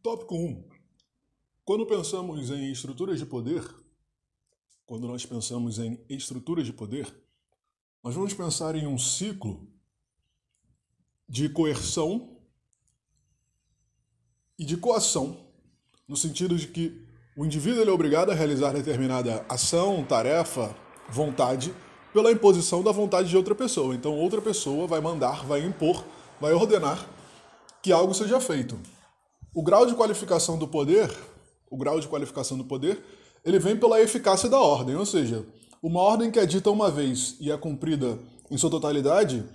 Tópico 1. Quando pensamos em estruturas de poder, nós vamos pensar em um ciclo de coerção e de coação, no sentido de que o indivíduo é obrigado a realizar determinada ação, tarefa, vontade, pela imposição da vontade de outra pessoa. Então outra pessoa vai mandar, vai impor, vai ordenar que algo seja feito. O grau de qualificação do poder, ele vem pela eficácia da ordem, ou seja, uma ordem que é dita uma vez e é cumprida em sua totalidade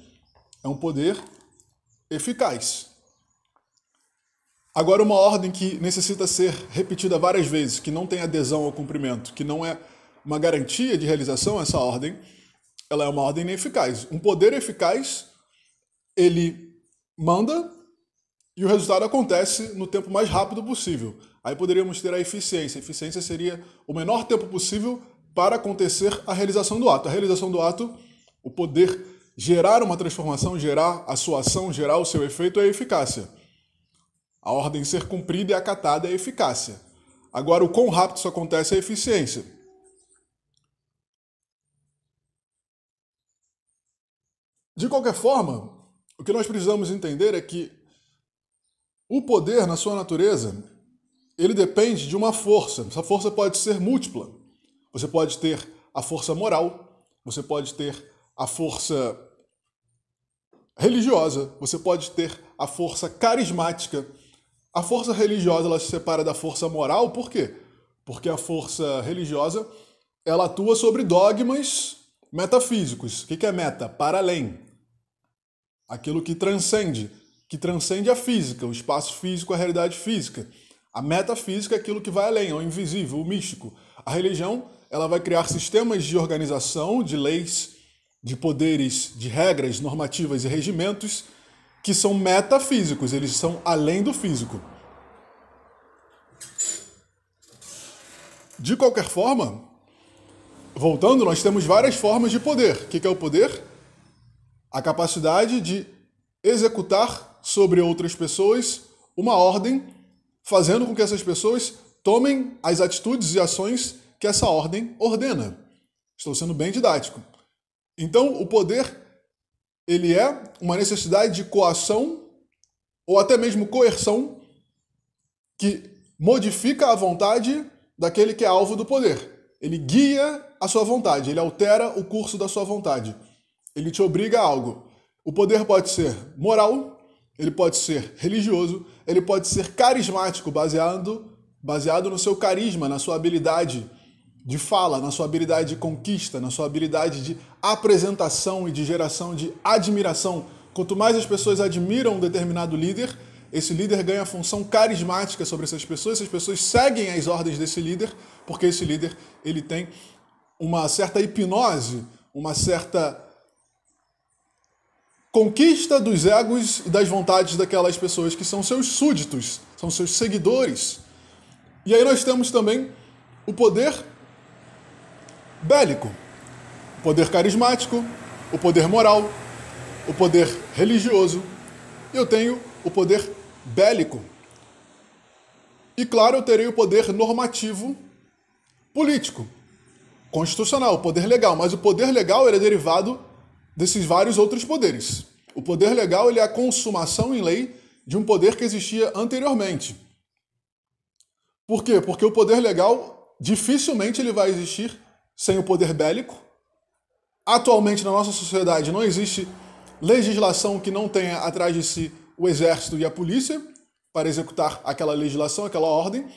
é um poder eficaz. Agora, uma ordem que necessita ser repetida várias vezes, que não tem adesão ao cumprimento, que não é uma garantia de realização, essa ordem, ela é uma ordem ineficaz. Um poder eficaz, ele manda e o resultado acontece no tempo mais rápido possível. Aí poderíamos ter a eficiência. A eficiência seria o menor tempo possível para acontecer a realização do ato. A realização do ato, o poder gerar uma transformação, gerar a sua ação, gerar o seu efeito é a eficácia. A ordem ser cumprida e acatada é a eficácia. Agora, o quão rápido isso acontece é a eficiência. De qualquer forma, o que nós precisamos entender é que o poder, na sua natureza, ele depende de uma força. Essa força pode ser múltipla. Você pode ter a força moral, você pode ter a força religiosa, você pode ter a força carismática. A força religiosa ela se separa da força moral, por quê? Porque a força religiosa ela atua sobre dogmas metafísicos. O que é meta? Para além. Aquilo que transcende a física, o espaço físico, a realidade física. A metafísica é aquilo que vai além, é o invisível, o místico. A religião ela vai criar sistemas de organização, de leis, de poderes, de regras normativas e regimentos que são metafísicos, eles são além do físico. De qualquer forma, voltando, nós temos várias formas de poder. O que é o poder? A capacidade de executar sobre outras pessoas uma ordem, fazendo com que essas pessoas tomem as atitudes e ações que essa ordem ordena. Estou sendo bem didático. Então, o poder, ele é uma necessidade de coação ou até mesmo coerção que modifica a vontade daquele que é alvo do poder. Ele guia a sua vontade, ele altera o curso da sua vontade. Ele te obriga a algo. O poder pode ser moral, ele pode ser religioso, ele pode ser carismático, baseado no seu carisma, na sua habilidade de fala, na sua habilidade de conquista, na sua habilidade de apresentação e de geração de admiração. Quanto mais as pessoas admiram um determinado líder, esse líder ganha função carismática sobre essas pessoas seguem as ordens desse líder, porque esse líder ele tem uma certa hipnose, uma certa conquista dos egos e das vontades daquelas pessoas que são seus súditos, são seus seguidores. E aí nós temos também o poder bélico, o poder carismático, o poder moral, o poder religioso. Eu tenho o poder bélico. E claro, eu terei o poder normativo político, constitucional, o poder legal. Mas o poder legal ele é derivado desses vários outros poderes. O poder legal ele é a consumação em lei de um poder que existia anteriormente. Por quê? Porque o poder legal dificilmente ele vai existir sem o poder bélico. Atualmente na nossa sociedade não existe legislação que não tenha atrás de si o exército e a polícia para executar aquela legislação, aquela ordem.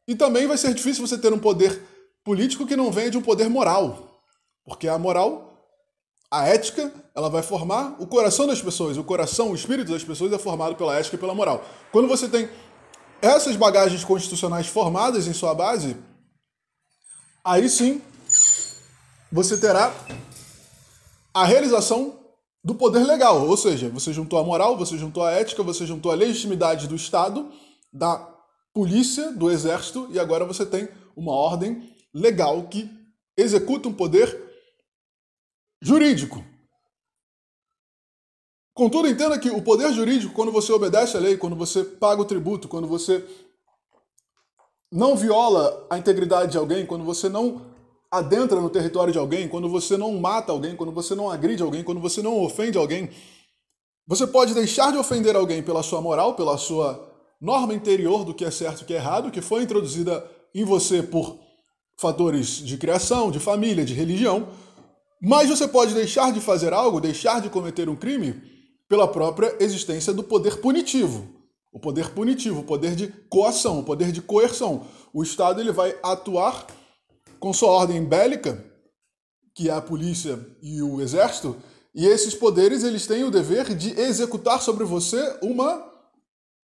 E também vai ser difícil você ter um poder político que não venha de um poder moral. Porque a moral, a ética, ela vai formar o coração das pessoas. O coração, o espírito das pessoas é formado pela ética e pela moral. Quando você tem essas bagagens constitucionais formadas em sua base, aí sim você terá a realização do poder legal. Ou seja, você juntou a moral, você juntou a ética, você juntou a legitimidade do Estado, da polícia, do exército, e agora você tem uma ordem legal que executa um poder jurídico. Contudo, entenda que o poder jurídico, quando você obedece à lei, quando você paga o tributo, quando você não viola a integridade de alguém, quando você não adentra no território de alguém, quando você não mata alguém, quando você não agride alguém, quando você não ofende alguém, você pode deixar de ofender alguém pela sua moral, pela sua norma interior do que é certo e o que é errado, que foi introduzida em você por fatores de criação, de família, de religião, mas você pode deixar de fazer algo, deixar de cometer um crime pela própria existência do poder punitivo. O poder punitivo, o poder de coação, o poder de coerção. O Estado ele vai atuar com sua ordem bélica, que é a polícia e o exército, e esses poderes eles têm o dever de executar sobre você uma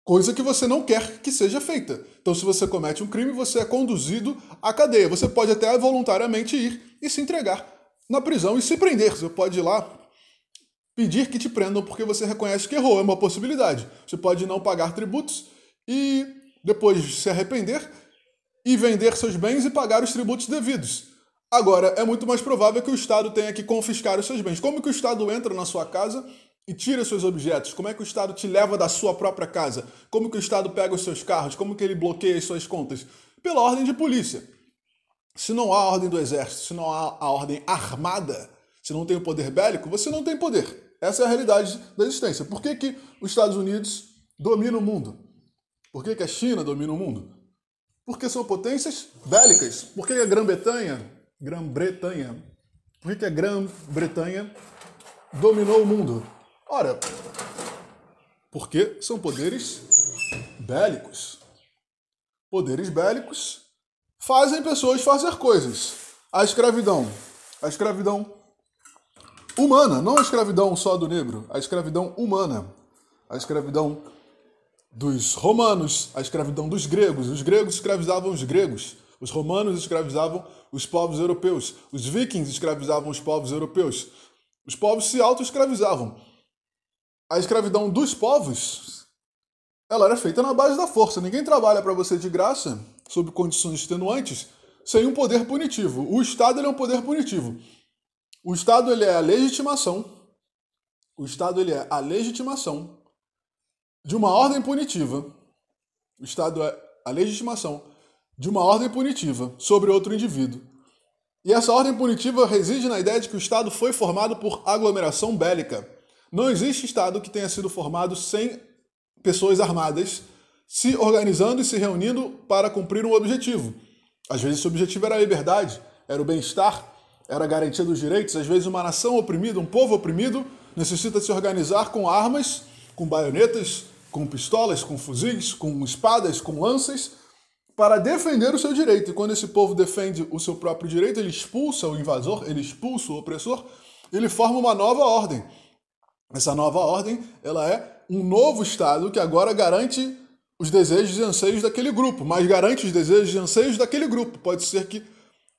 coisa que você não quer que seja feita. Então, se você comete um crime, você é conduzido à cadeia. Você pode até voluntariamente ir e se entregar na prisão e se prender. Você pode ir lá pedir que te prendam porque você reconhece que errou. É uma possibilidade. Você pode não pagar tributos e depois se arrepender e vender seus bens e pagar os tributos devidos. Agora, é muito mais provável que o Estado tenha que confiscar os seus bens. Como que o Estado entra na sua casa e tira seus objetos? Como é que o Estado te leva da sua própria casa? Como que o Estado pega os seus carros? Como que ele bloqueia as suas contas? Pela ordem de polícia. Se não há a ordem do exército, se não há a ordem armada, se não tem o poder bélico, você não tem poder. Essa é a realidade da existência. Por que que os Estados Unidos dominam o mundo? Por que que a China domina o mundo? Porque são potências bélicas. Por que a Grã-Bretanha, por que a Grã-Bretanha dominou o mundo? Ora, porque são poderes bélicos. Poderes bélicos fazem pessoas fazer coisas. A escravidão humana, não a escravidão só do negro, a escravidão humana, a escravidão dos romanos, a escravidão dos gregos. Os gregos escravizavam os gregos, os romanos escravizavam os povos europeus, os vikings escravizavam os povos europeus, os povos se auto-escravizavam. A escravidão dos povos, ela era feita na base da força. Ninguém trabalha para você de graça, sob condições extenuantes, sem um poder punitivo. O Estado ele é um poder punitivo. O Estado ele é a legitimação. O Estado ele é a legitimação de uma ordem punitiva. O Estado é a legitimação de uma ordem punitiva sobre outro indivíduo. E essa ordem punitiva reside na ideia de que o Estado foi formado por aglomeração bélica. Não existe Estado que tenha sido formado sem pessoas armadas se organizando e se reunindo para cumprir um objetivo. Às vezes esse objetivo era a liberdade, era o bem-estar, era a garantia dos direitos. Às vezes uma nação oprimida, um povo oprimido, necessita se organizar com armas, com baionetas, com pistolas, com fuzis, com espadas, com lanças, para defender o seu direito. E quando esse povo defende o seu próprio direito, ele expulsa o invasor, ele expulsa o opressor, ele forma uma nova ordem. Essa nova ordem, ela é um novo Estado que agora garante os desejos e anseios daquele grupo, mas garante os desejos e anseios daquele grupo. Pode ser que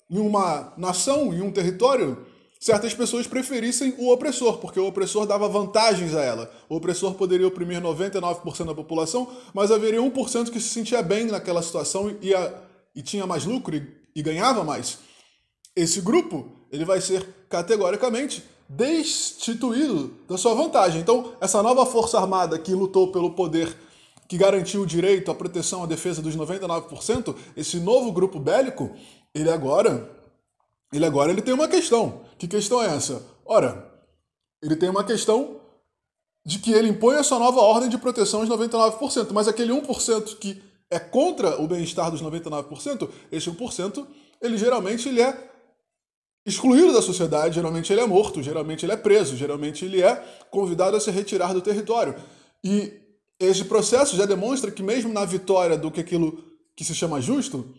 em uma nação, em um território, certas pessoas preferissem o opressor, porque o opressor dava vantagens a ela. O opressor poderia oprimir 99% da população, mas haveria 1% que se sentia bem naquela situação e tinha mais lucro e ganhava mais. Esse grupo ele vai ser categoricamente destituído da sua vantagem. Então, essa nova força armada que lutou pelo poder, que garantiu o direito, a proteção, a defesa dos 99%, esse novo grupo bélico, ele agora tem uma questão. Que questão é essa? Ora, ele tem uma questão de que ele impõe a sua nova ordem de proteção aos 99%, mas aquele 1% que é contra o bem-estar dos 99%, esse 1%, ele geralmente ele é excluído da sociedade, geralmente ele é morto, geralmente ele é preso, geralmente ele é convidado a se retirar do território. E esse processo já demonstra que mesmo na vitória do que aquilo que se chama justo,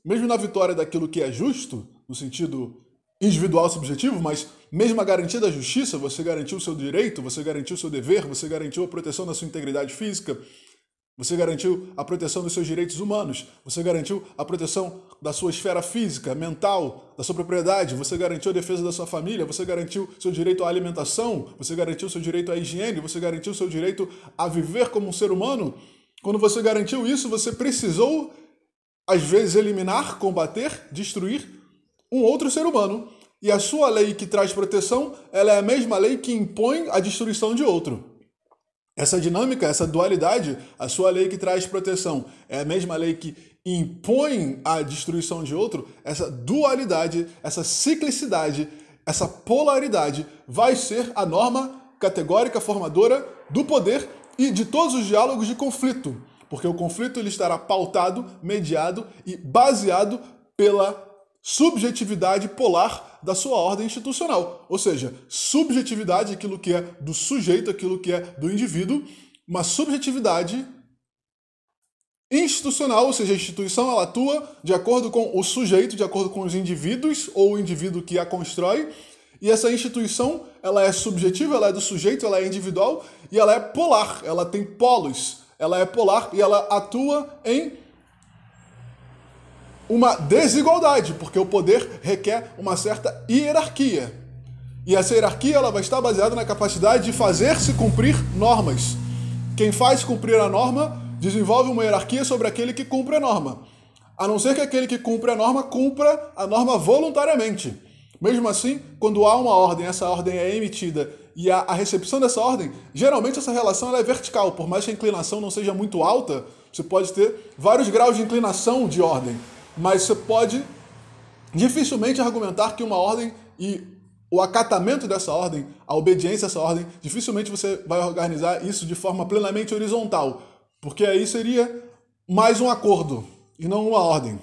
mesmo na vitória daquilo que é justo, no sentido individual subjetivo, mas mesmo a garantia da justiça, você garantiu o seu direito, você garantiu o seu dever, você garantiu a proteção da sua integridade física, você garantiu a proteção dos seus direitos humanos, você garantiu a proteção da sua esfera física, mental, da sua propriedade, você garantiu a defesa da sua família, você garantiu seu direito à alimentação, você garantiu seu direito à higiene, você garantiu seu direito a viver como um ser humano. Quando você garantiu isso, você precisou, às vezes, eliminar, combater, destruir um outro ser humano. E a sua lei que traz proteção, ela é a mesma lei que impõe a destruição de outro. Essa dinâmica, essa dualidade, a sua lei que traz proteção é a mesma lei que impõe a destruição de outro, essa dualidade, essa ciclicidade, essa polaridade vai ser a norma categórica formadora do poder e de todos os diálogos de conflito, porque o conflito ele estará pautado, mediado e baseado pela subjetividade polar da sua ordem institucional, ou seja, subjetividade, aquilo que é do sujeito, aquilo que é do indivíduo, uma subjetividade institucional, ou seja, a instituição ela atua de acordo com o sujeito, de acordo com os indivíduos ou o indivíduo que a constrói, e essa instituição ela é subjetiva, ela é do sujeito, ela é individual e ela é polar, ela tem polos, ela é polar e ela atua em uma desigualdade, porque o poder requer uma certa hierarquia. E essa hierarquia ela vai estar baseada na capacidade de fazer-se cumprir normas. Quem faz cumprir a norma desenvolve uma hierarquia sobre aquele que cumpre a norma. A não ser que aquele que cumpre a norma cumpra a norma voluntariamente. Mesmo assim, quando há uma ordem, essa ordem é emitida e a recepção dessa ordem, geralmente essa relação ela é vertical. Por mais que a inclinação não seja muito alta, você pode ter vários graus de inclinação de ordem. Mas você pode dificilmente argumentar que uma ordem e o acatamento dessa ordem, a obediência a essa ordem, dificilmente você vai organizar isso de forma plenamente horizontal, porque aí seria mais um acordo e não uma ordem.